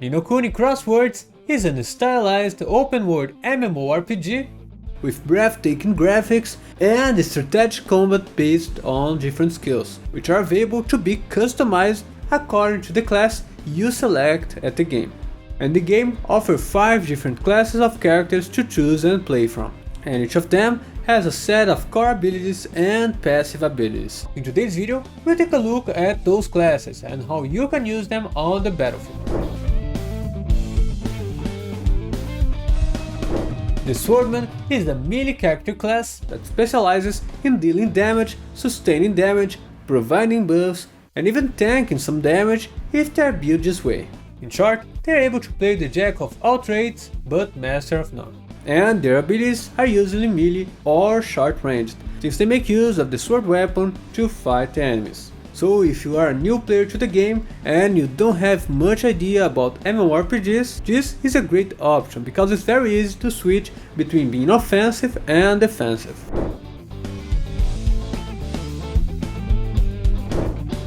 Ni No Kuni Crosswords is a stylized open-world MMORPG with breathtaking graphics and strategic combat based on different skills, which are available to be customized according to the class you select at the game. And the game offers 5 different classes of characters to choose and play from, and each of them has a set of core abilities and passive abilities. In today's video, we'll take a look at those classes and how you can use them on the battlefield. The Swordman is the melee character class that specializes in dealing damage, sustaining damage, providing buffs, and even tanking some damage if they are built this way. In short, they are able to play the jack of all trades but master of none. And their abilities are usually melee or short ranged, since they make use of the sword weapon to fight enemies. So if you are a new player to the game and you don't have much idea about MMORPGs, this is a great option because it's very easy to switch between being offensive and defensive.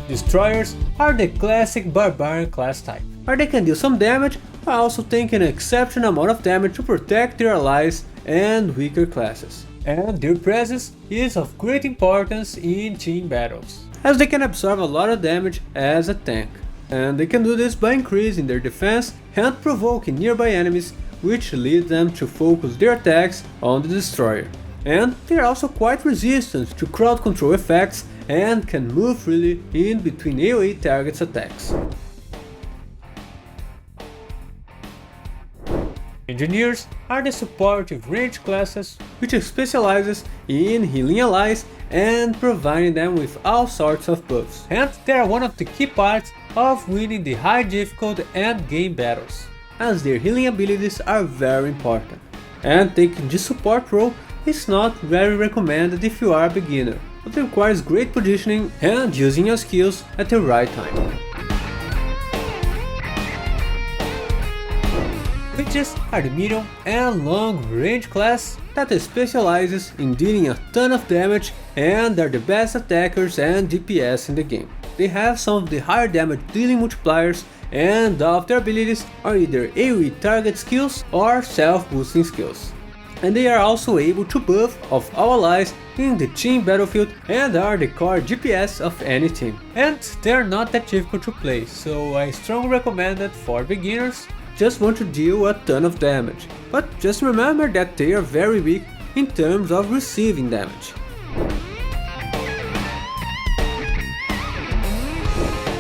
Destroyers are the classic barbarian class type, where they can deal some damage while also taking an exceptional amount of damage to protect their allies and weaker classes. And their presence is of great importance in team battles, as they can absorb a lot of damage as a tank. And they can do this by increasing their defense and provoking nearby enemies, which leads them to focus their attacks on the destroyer. And they are also quite resistant to crowd control effects and can move freely in between AoE targets attacks. Engineers are the supportive range classes, which specializes in healing allies and providing them with all sorts of buffs, and they are one of the key parts of winning the high difficult end game battles, as their healing abilities are very important. And taking this support role is not very recommended if you are a beginner, but requires great positioning and using your skills at the right time. Witches are the medium and long range class that specializes in dealing a ton of damage and are the best attackers and DPS in the game. They have some of the higher damage dealing multipliers, and all of their abilities are either AoE target skills or self-boosting skills. And they are also able to buff of all allies in the team battlefield and are the core DPS of any team. And they are not that difficult to play, so I strongly recommend it for beginners just want to deal a ton of damage. But just remember that they are very weak in terms of receiving damage.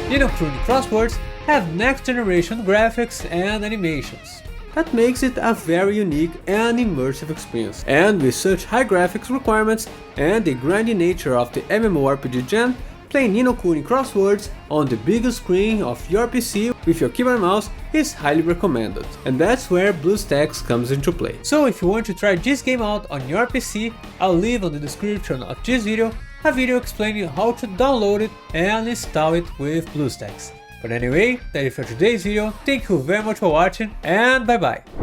Ni No Kuni Crosswords have next generation graphics and animations. That makes it a very unique and immersive experience. And with such high graphics requirements and the grindy nature of the MMORPG gen, playing Ni No Kuni Crosswords on the biggest screen of your PC with your keyboard and mouse is highly recommended. And that's where BlueStacks comes into play. So if you want to try this game out on your PC, I'll leave on the description of this video a video explaining how to download it and install it with BlueStacks. But anyway, that is for today's video, thank you very much for watching and bye bye!